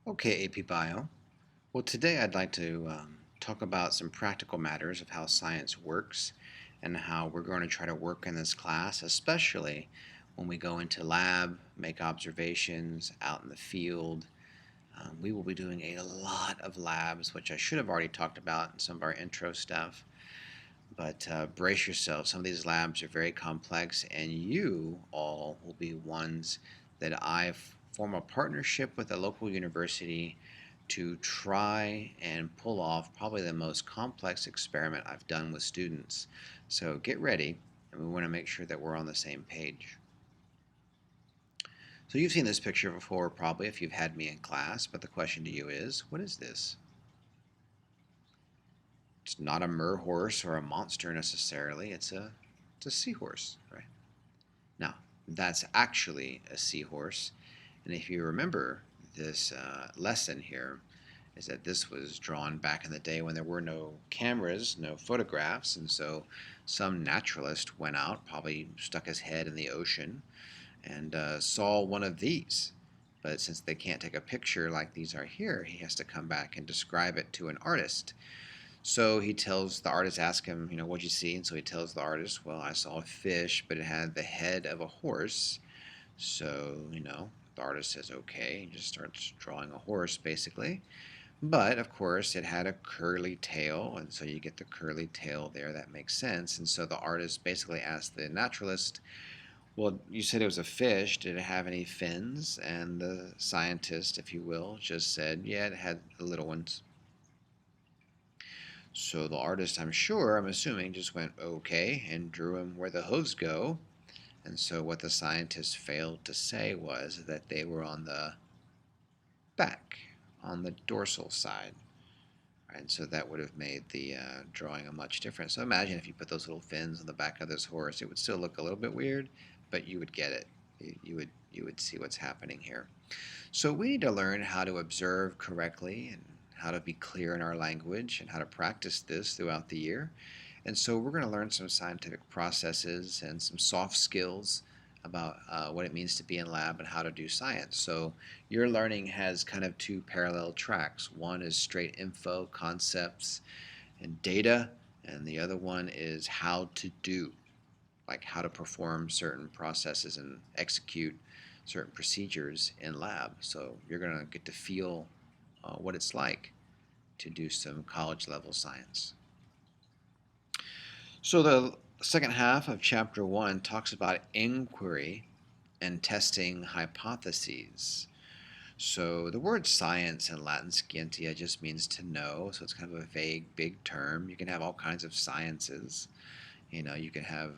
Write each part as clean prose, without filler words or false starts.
Okay, AP Bio. Well, today I'd like to talk about some practical matters of how science works and how we're going to try to work in this class, especially when we go into lab, make observations out in the field. We will be doing a lot of labs, which I should have already talked about in some of our intro stuff. But brace yourself. Some of these labs are very complex, and you all will be ones that I form a partnership with a local university to try and pull off probably the most complex experiment I've done with students. So get ready, and we want to make sure that we're on the same page. So you've seen this picture before probably if you've had me in class, but the question to you is, what is this? It's not a mer horse or a monster necessarily. It's a seahorse, right? Now, that's actually a seahorse. And if you remember this lesson here, is that this was drawn back in the day when there were no cameras, no photographs, and so some naturalist went out, probably stuck his head in the ocean, and saw one of these. But since they can't take a picture like these are here, he has to come back and describe it to an artist. So he tells the artist, ask him, what'd you see? And so he tells the artist, well, I saw a fish, but it had the head of a horse. So, the artist says, okay, and just starts drawing a horse basically. But of course, it had a curly tail, and so you get the curly tail there. That makes sense. And so the artist basically asked the naturalist, well, you said it was a fish. Did it have any fins? And the scientist, if you will, just said, yeah, it had the little ones. So the artist, I'm assuming, just went okay and drew him where the hooves go. And so what the scientist failed to say was that they were on the back, on the dorsal side. Right? So that would have made the drawing a much different. So imagine if you put those little fins on the back of this horse, it would still look a little bit weird, but you would get it. You would see what's happening here. So we need to learn how to observe correctly and how to be clear in our language and how to practice this throughout the year. And so we're going to learn some scientific processes and some soft skills about what it means to be in lab and how to do science. So your learning has kind of two parallel tracks. One is straight info, concepts, and data, and the other one is how to do, like how to perform certain processes and execute certain procedures in lab. So you're going to get to feel what it's like to do some college level science. So the second half of chapter 1 talks about inquiry and testing hypotheses. So the word science in Latin scientia just means to know, so it's kind of a vague, big term. You can have all kinds of sciences. You can have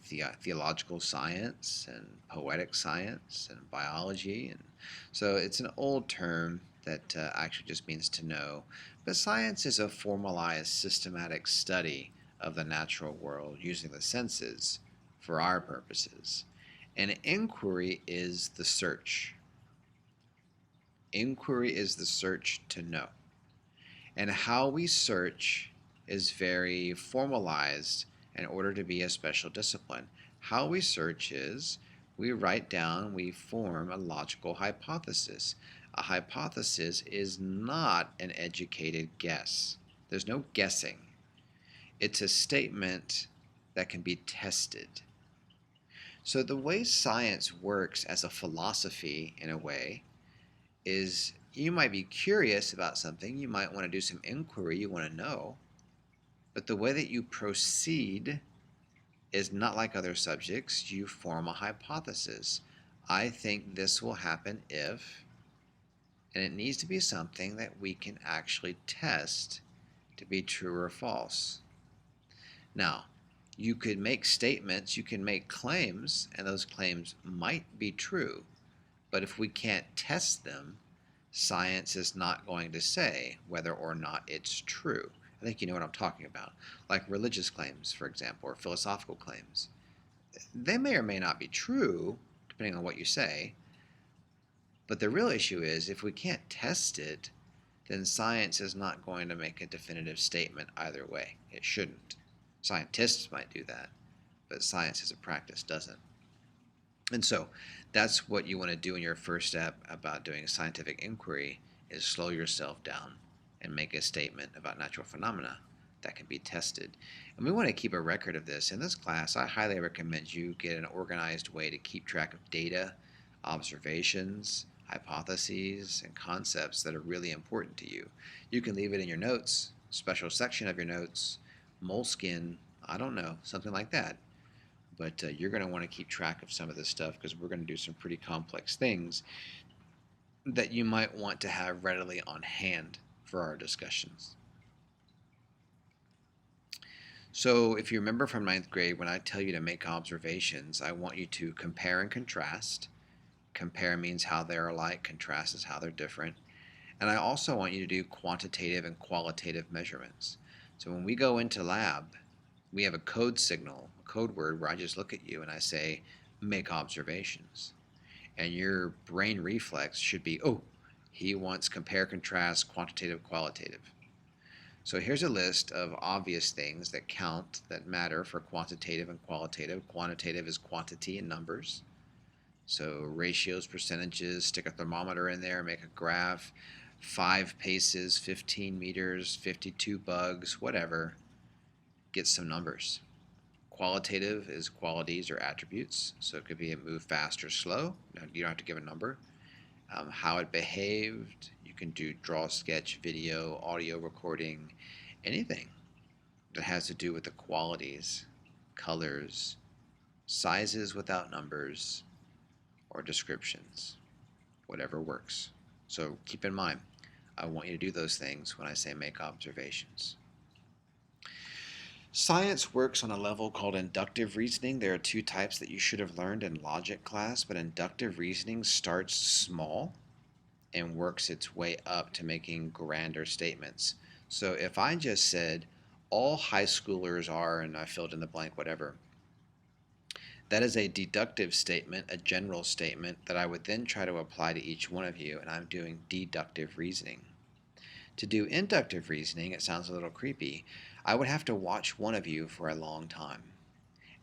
theological science and poetic science and biology, and so it's an old term that actually just means to know. But science is a formalized, systematic study of the natural world using the senses for our purposes. And inquiry is the search. Inquiry is the search to know. And how we search is very formalized in order to be a special discipline. How we search is we write down, we form a logical hypothesis. A hypothesis is not an educated guess. There's no guessing. It's a statement that can be tested. So the way science works as a philosophy, in a way, is you might be curious about something, you might want to do some inquiry, you want to know, but the way that you proceed is not like other subjects. You form a hypothesis. I think this will happen if, and it needs to be something that we can actually test to be true or false. Now, you could make statements, you can make claims, and those claims might be true, but if we can't test them, science is not going to say whether or not it's true. I think you know what I'm talking about. Like religious claims, for example, or philosophical claims. They may or may not be true, depending on what you say, but the real issue is if we can't test it, then science is not going to make a definitive statement either way. It shouldn't. Scientists might do that, but science as a practice doesn't. And so that's what you want to do in your first step about doing scientific inquiry is slow yourself down and make a statement about natural phenomena that can be tested. And we want to keep a record of this. In this class, I highly recommend you get an organized way to keep track of data, observations, hypotheses, and concepts that are really important to you. You can leave it in your notes, special section of your notes, Moleskine, I don't know, something like that. But you're going to want to keep track of some of this stuff because we're going to do some pretty complex things that you might want to have readily on hand for our discussions. So if you remember from ninth grade, when I tell you to make observations, I want you to compare and contrast. Compare means how they're alike, contrast is how they're different. And I also want you to do quantitative and qualitative measurements. So when we go into lab, we have a code signal, a code word where I just look at you and I say, make observations. And your brain reflex should be, oh, he wants compare, contrast, quantitative, qualitative. So here's a list of obvious things that count, that matter for quantitative and qualitative. Quantitative is quantity in numbers. So ratios, percentages, stick a thermometer in there, make a graph, 5 paces, 15 meters, 52 bugs, whatever. Get some numbers. Qualitative is qualities or attributes. So it could be a move fast or slow. You don't have to give a number. How it behaved. You can do draw, sketch, video, audio recording, anything that has to do with the qualities, colors, sizes without numbers, or descriptions. Whatever works. So keep in mind, I want you to do those things when I say make observations. Science works on a level called inductive reasoning. There are two types that you should have learned in logic class, but inductive reasoning starts small and works its way up to making grander statements. So if I just said, all high schoolers are, and I filled in the blank, whatever, that is a deductive statement, a general statement that I would then try to apply to each one of you, and I'm doing deductive reasoning. To do inductive reasoning, it sounds a little creepy. I would have to watch one of you for a long time.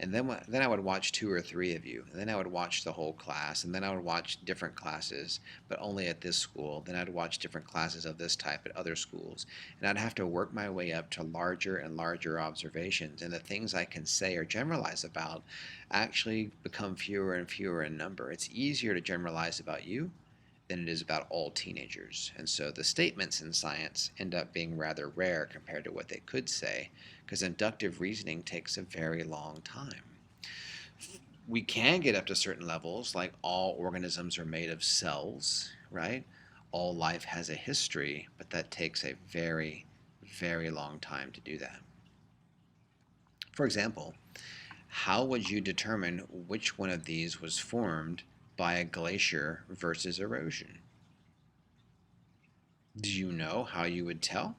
And then I would watch 2 or 3 of you. And then I would watch the whole class. And then I would watch different classes, but only at this school. Then I'd watch different classes of this type at other schools. And I'd have to work my way up to larger and larger observations. And the things I can say or generalize about actually become fewer and fewer in number. It's easier to generalize about you than it is about all teenagers. And so the statements in science end up being rather rare compared to what they could say, because inductive reasoning takes a very long time. We can get up to certain levels, like all organisms are made of cells, right? All life has a history, but that takes a very, very long time to do that. For example, how would you determine which one of these was formed by a glacier versus erosion? Do you know how you would tell?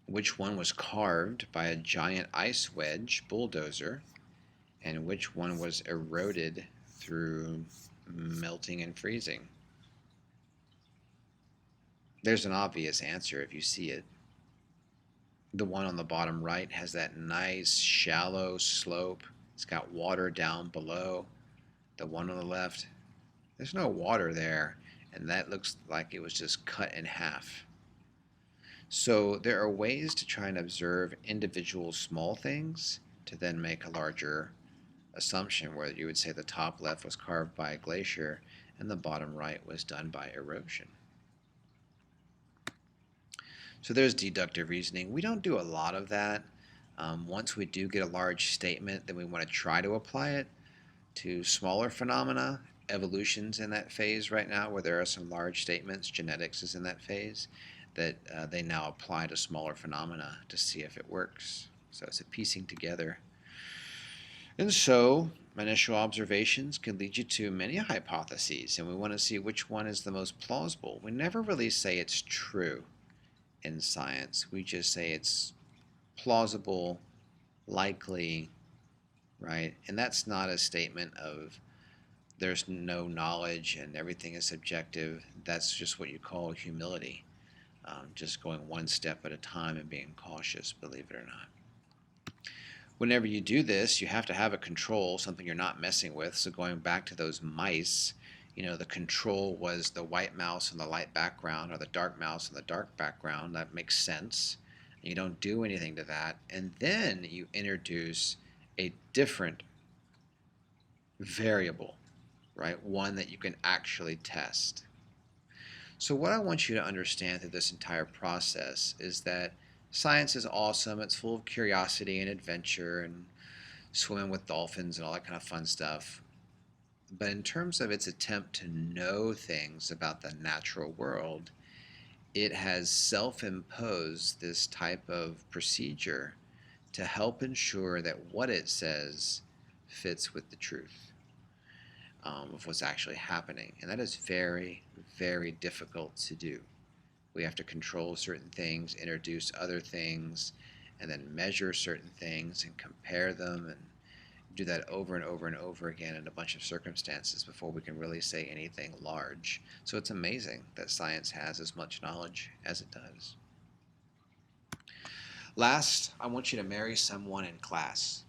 Which one was carved by a giant ice wedge bulldozer, and which one was eroded through melting and freezing? There's an obvious answer if you see it. The one on the bottom right has that nice shallow slope. It's got water down below. The one on the left, there's no water there, and that looks like it was just cut in half. So there are ways to try and observe individual small things to then make a larger assumption, where you would say the top left was carved by a glacier and the bottom right was done by erosion. So there's deductive reasoning. We don't do a lot of that. Once we do get a large statement, then we want to try to apply it to smaller phenomena. Evolution's in that phase right now where there are some large statements. Genetics is in that phase that they now apply to smaller phenomena to see if it works. So it's a piecing together. And so initial observations can lead you to many hypotheses, and we want to see which one is the most plausible. We never really say it's true in science. We just say it's plausible, likely, right? And that's not a statement of there's no knowledge and everything is subjective. That's just what you call humility. Just going one step at a time and being cautious, believe it or not. Whenever you do this, you have to have a control, something you're not messing with. So going back to those mice, the control was the white mouse on the light background or the dark mouse on the dark background. That makes sense. You don't do anything to that. And then you introduce a different variable, right? One that you can actually test. So what I want you to understand through this entire process is that science is awesome. It's full of curiosity and adventure and swimming with dolphins and all that kind of fun stuff. But in terms of its attempt to know things about the natural world, it has self-imposed this type of procedure to help ensure that what it says fits with the truth of what's actually happening. And that is very, very difficult to do. We have to control certain things, introduce other things, and then measure certain things and compare them and do that over and over and over again in a bunch of circumstances before we can really say anything large. So it's amazing that science has as much knowledge as it does. Last, I want you to marry someone in class.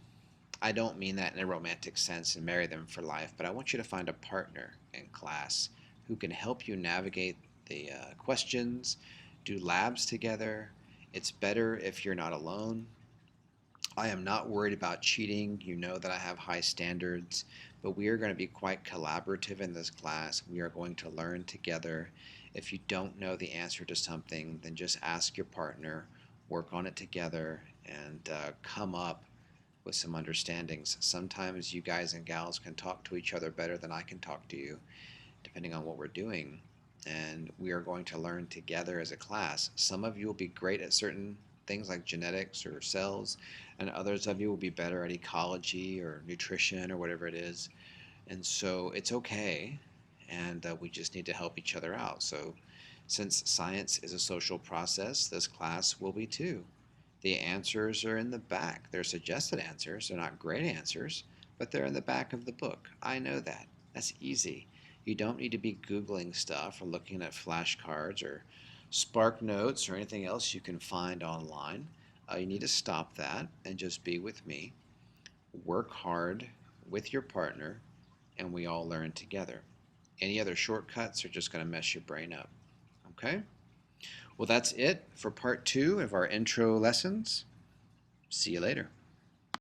I don't mean that in a romantic sense and marry them for life, but I want you to find a partner in class who can help you navigate the questions, do labs together. It's better if you're not alone. I am not worried about cheating. You know that I have high standards, but we are going to be quite collaborative in this class. We are going to learn together. If you don't know the answer to something, then just ask your partner, work on it together, and come up with some understandings. Sometimes you guys and gals can talk to each other better than I can talk to you, depending on what we're doing. And we are going to learn together as a class. Some of you will be great at certain things like genetics or cells, and others of you will be better at ecology or nutrition or whatever it is. And so it's okay, and we just need to help each other out. So since science is a social process, this class will be too. The answers are in the back. They're suggested answers. They're not great answers, but they're in the back of the book. I know that. That's easy. You don't need to be Googling stuff or looking at flashcards or Spark Notes or anything else you can find online. You need to stop that and just be with me. Work hard with your partner, and we all learn together. Any other shortcuts are just going to mess your brain up. Okay? Well, that's it for part 2 of our intro lessons. See you later.